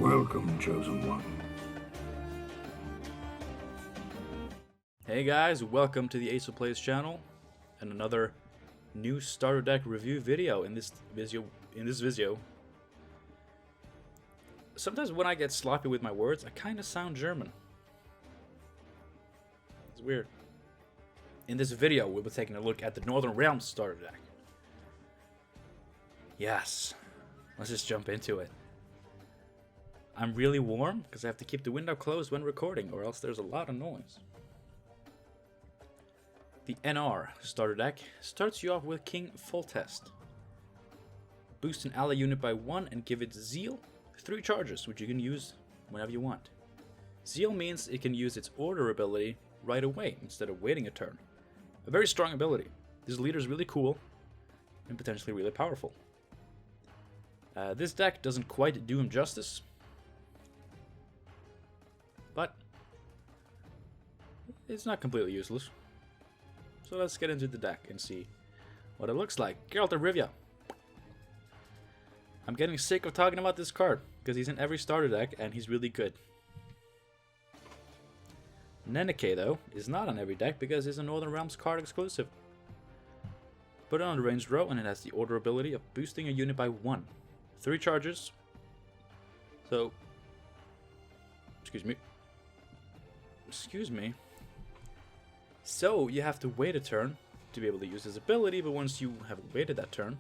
Welcome, Chosen One. Hey guys, welcome to the Ace of Plays channel and another new starter deck review video. In this video, sometimes when I get sloppy with my words, I kind of sound German. It's weird. In this video, we'll be taking a look at the Northern Realms starter deck. Yes, let's just jump into it. I'm really warm because I have to keep the window closed when recording, or else there's a lot of noise. The NR starter deck starts you off with King Foltest. Boost an ally unit by 1 and give it Zeal, 3 charges, which you can use whenever you want. Zeal means it can use its order ability right away instead of waiting a turn. A very strong ability. This leader is really cool and potentially really powerful. This deck doesn't quite do him justice, but it's not completely useless. So let's get into the deck and see what it looks like. Geralt of Rivia. I'm getting sick of talking about this card because he's in every starter deck and he's really good. Neneke, though, is not on every deck because it's a Northern Realms card exclusive. Put it on the ranged row and it has the order ability of boosting a unit by 1. 3 charges. So, excuse me. So you have to wait a turn to be able to use his ability, but once you have waited that turn,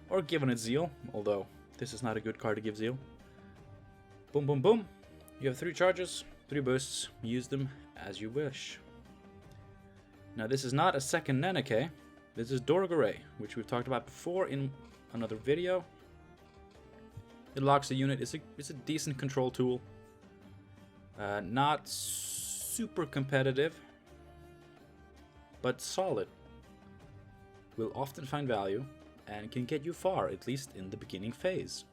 or given it Zeal, although this is not a good card to give Zeal. Boom, boom, boom. You have 3 charges, 3 boosts. Use them as you wish. Now this is not a second Neneke. This is Dorgare, which we've talked about before in another video. It locks a unit. It's a decent control tool. Not super competitive, but solid. Will often find value and can get you far, at least in the beginning phase.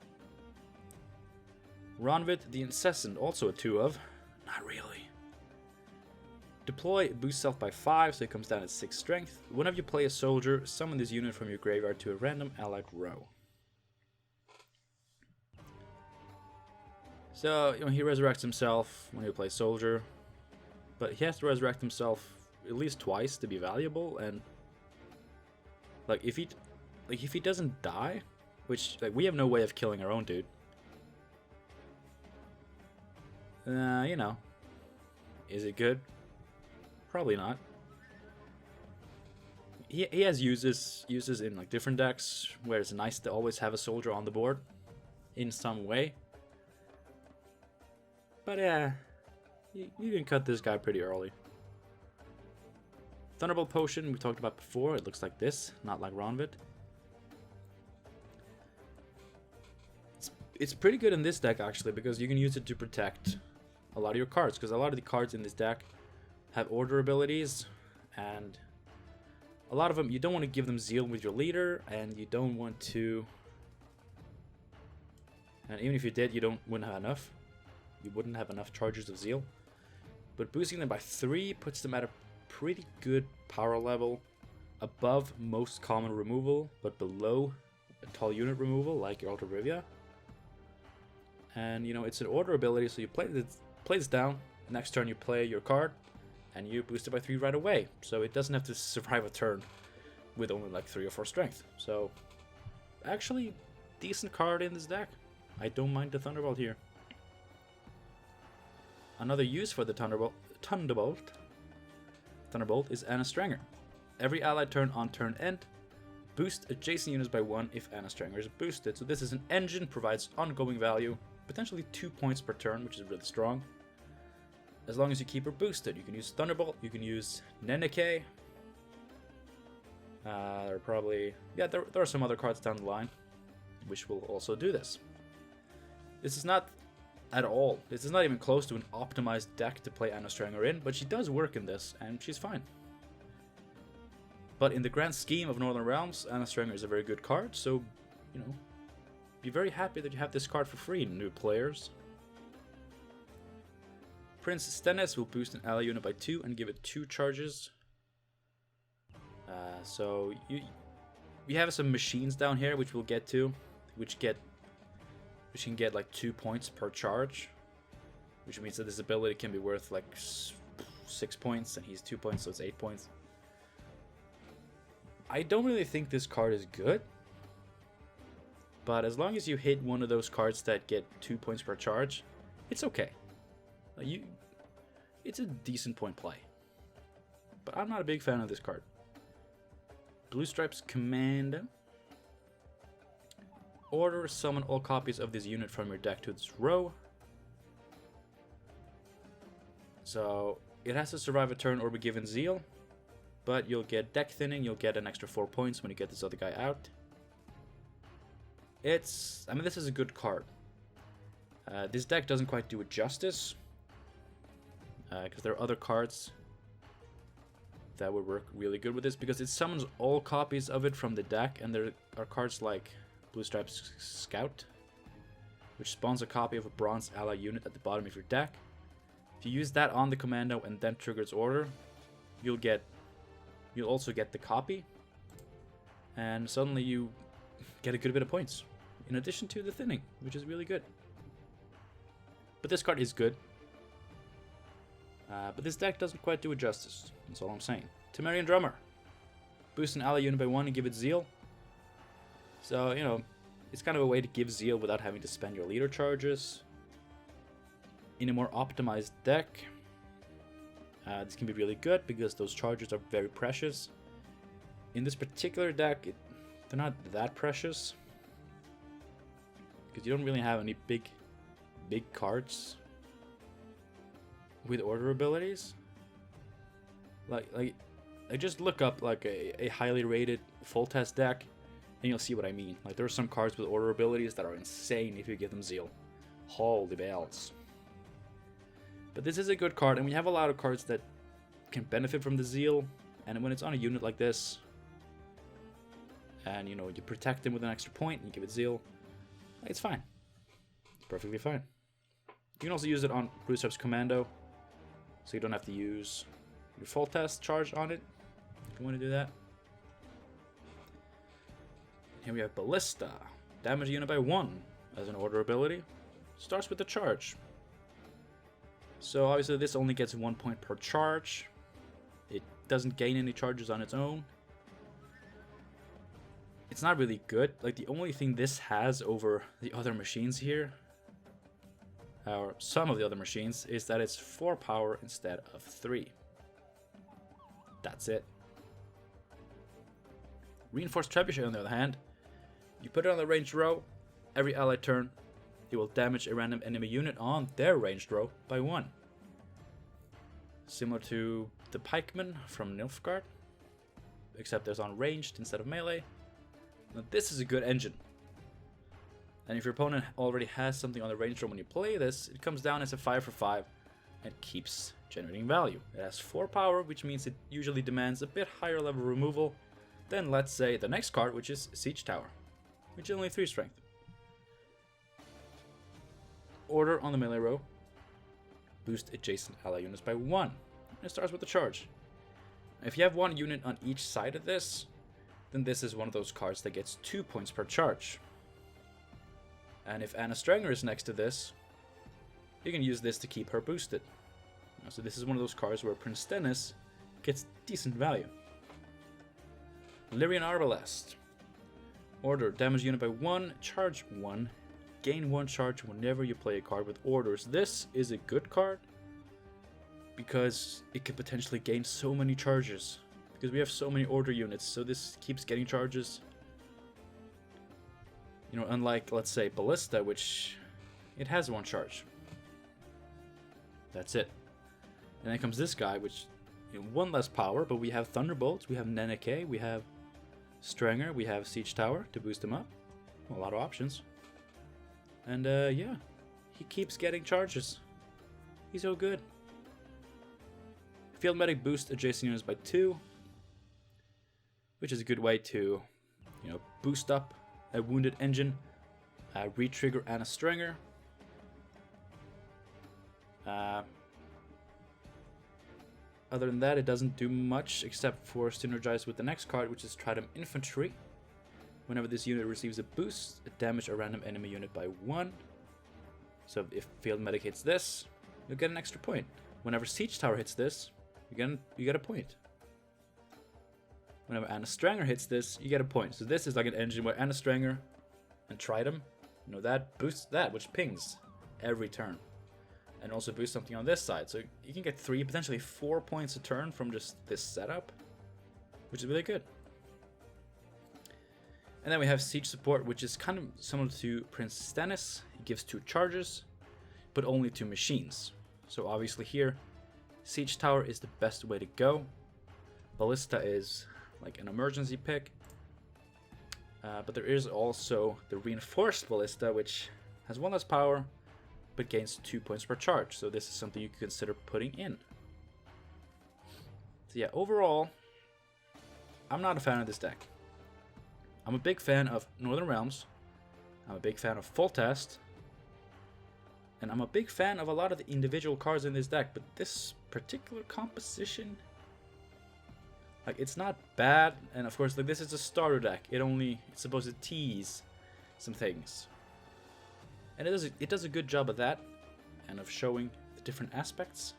Ronvit the Incessant, also a 2 of. Not really. Deploy, boost self by 5, so it comes down at 6 strength. Whenever you play a soldier, summon this unit from your graveyard to a random allied row. So, he resurrects himself when you play soldier, but he has to resurrect himself at least twice to be valuable, and if he doesn't die, which we have no way of killing our own dude. Is it good? Probably not. He has uses in different decks where it's nice to always have a soldier on the board in some way. But yeah, you can cut this guy pretty early. Thunderbolt Potion we talked about before. It looks like this, not like Ronvit. It's pretty good in this deck actually, because you can use it to protect a lot of your cards, because a lot of the cards in this deck have order abilities, and a lot of them you don't want to give them Zeal with your leader, and you don't want to, and even if you did, wouldn't have enough. You wouldn't have enough charges of Zeal. But boosting them by 3 puts them at a pretty good power level, above most common removal, but below a tall unit removal like Geralt of Rivia. And it's an order ability, so you play this down. Next turn you play your card, and you boost it by 3 right away. So it doesn't have to survive a turn with only 3 or 4 strength. So actually, decent card in this deck. I don't mind the Thunderbolt here. Another use for the Thunderbolt is Anna Stranger. Every allied turn on turn end, boost adjacent units by 1 if Anna Stranger is boosted. So this is an engine, provides ongoing value, potentially 2 points per turn, which is really strong. As long as you keep her boosted, you can use Thunderbolt, you can use Neneke. There are some other cards down the line which will also do this. This is not even close to an optimized deck to play Anna Stranger in, but she does work in this, and she's fine. But in the grand scheme of Northern Realms, Anna Stranger is a very good card, so, be very happy that you have this card for free, new players. Prince Stennis will boost an ally unit by 2 and give it 2 charges. So we have some machines down here, which we'll get to, which get which can get like 2 points per charge, which means that this ability can be worth like 6 points, and he's 2 points, so it's 8 points. I don't really think this card is good, but as long as you hit one of those cards that get 2 points per charge, it's okay. It's a decent point play. But I'm not a big fan of this card. Blue Stripes Commando. Order, summon all copies of this unit from your deck to its row. So it has to survive a turn or be given Zeal, but you'll get deck thinning, you'll get an extra 4 points when you get this other guy out. This is a good card. This deck doesn't quite do it justice, because there are other cards that would work really good with this, because it summons all copies of it from the deck, and there are cards like Blue Stripes Scout, which spawns a copy of a bronze ally unit at the bottom of your deck. If you use that on the commando and then trigger its order, you'll also get the copy, and suddenly you get a good bit of points, in addition to the thinning, which is really good. But this card is good. But this deck doesn't quite do it justice. That's all I'm saying. Temerian Drummer. Boost an ally unit by 1 and give it Zeal. So, it's kind of a way to give Zeal without having to spend your leader charges. In a more optimized deck, this can be really good because those charges are very precious. In this particular deck, they're not that precious, because you don't really have any big cards with order abilities. Like just look up like a highly rated full test deck, and you'll see what I mean. Like, there are some cards with order abilities that are insane if you give them Zeal. Holy bells. But this is a good card, and we have a lot of cards that can benefit from the Zeal, and when it's on a unit like this, and you protect them with an extra point and you give it Zeal, it's fine. It's perfectly fine. You can also use it on Blue Stripes Commando, so you don't have to use your full test charge on it if you want to do that. Here we have Ballista. Damage a unit by 1 as an order ability. Starts with the charge. So obviously this only gets 1 point per charge. It doesn't gain any charges on its own. It's not really good. Like, the only thing this has over the other machines here, or some of the other machines, is that it's 4 power instead of 3. That's it. Reinforced Trebuchet, on the other hand, you put it on the ranged row. Every ally turn, it will damage a random enemy unit on their ranged row by 1. Similar to the Pikeman from Nilfgaard, except there's on ranged instead of melee. Now, this is a good engine. And if your opponent already has something on the range row when you play this, it comes down as a 5 for 5 and keeps generating value. It has 4 power, which means it usually demands a bit higher level removal than, let's say, the next card, which is Siege Tower, which is only 3 strength. Order on the melee row. Boost adjacent ally units by 1. It starts with the charge. If you have 1 unit on each side of this, then this is one of those cards that gets 2 points per charge. And if Anna Strenger is next to this, you can use this to keep her boosted. So this is one of those cards where Prince Stennis gets decent value. Lyrian Arbalest. Order, damage unit by 1, charge 1, gain 1 charge whenever you play a card with orders. This is a good card because it could potentially gain so many charges, because we have so many order units, so this keeps getting charges. Unlike, let's say, Ballista, which it has 1 charge. That's it. And then comes this guy, which 1 less power, but we have Thunderbolts, we have Neneke, we have Strenger, we have Siege Tower to boost him up. A lot of options. And yeah, he keeps getting charges. He's so good. Field Medic boost adjacent units by 2, which is a good way to, boost up a wounded engine, re-trigger Anna Strenger. Other than that, it doesn't do much except for synergize with the next card, which is Trident Infantry. Whenever this unit receives a boost, it damage a random enemy unit by 1. So if Field Medic hits this, you'll get an extra point. Whenever Siege Tower hits this, you get a point. Whenever Anna Stranger hits this, you get a point. So this is like an engine where Anna Stranger and Tridem, you know, that boosts that, which pings every turn. And also boosts something on this side. So you can get 3, potentially 4 points a turn from just this setup, which is really good. And then we have Siege Support, which is kind of similar to Prince Stannis. It gives 2 charges, but only to machines. So obviously here, Siege Tower is the best way to go. Ballista is like an emergency pick. But there is also the Reinforced Ballista, which has 1 less power, but gains 2 points per charge. So this is something you could consider putting in. So yeah, overall, I'm not a fan of this deck. I'm a big fan of Northern Realms. I'm a big fan of Foltest. And I'm a big fan of a lot of the individual cards in this deck. But this particular composition, like, it's not bad. And of course, like, this is a starter deck. It's supposed to tease some things. And it does a good job of that. And of showing the different aspects.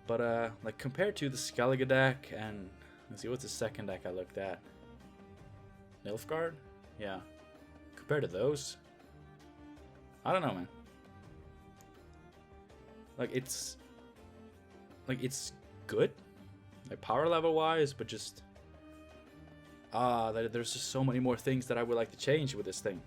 But like, compared to the Skellige deck and... Let's see, what's the second deck I looked at? Nilfgaard? Yeah. Compared to those, I don't know, man. Like, it's good, like power level wise, but just there's just so many more things that I would like to change with this thing.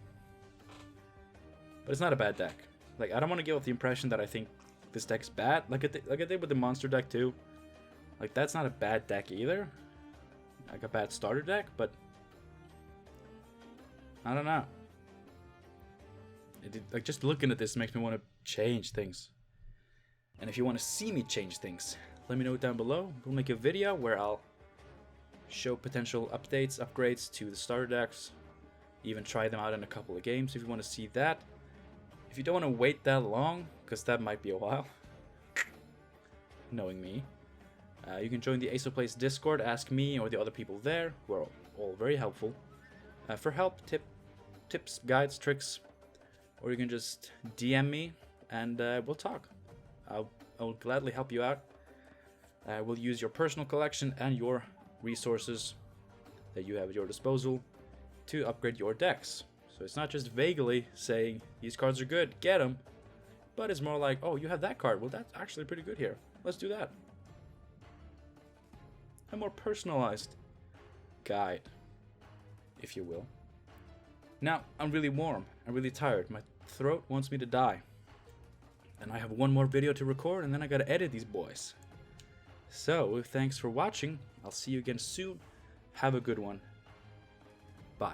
But it's not a bad deck. Like, I don't want to give off the impression that I think this deck's bad, like I did with the monster deck too. Like, that's not a bad deck either. Like a bad starter deck, but I don't know. Like, just looking at this makes me want to change things. And if you want to see me change things, let me know down below. We'll make a video where I'll show potential updates, upgrades to the starter decks. Even try them out in a couple of games if you want to see that. If you don't want to wait that long, because that might be a while, knowing me, you can join the Ace of Plays Discord, ask me or the other people there, who are all very helpful, for help, tips, guides, tricks, or you can just DM me and we'll talk. I will gladly help you out. We'll use your personal collection and your resources that you have at your disposal to upgrade your decks. So it's not just vaguely saying these cards are good, get them, but it's more like, oh, you have that card, well, that's actually pretty good here, let's do that. A more personalized guide, if you will. Now, I'm really warm, I'm really tired, my throat wants me to die. And I have one more video to record, and then I gotta edit these boys. So, thanks for watching, I'll see you again soon, have a good one, bye.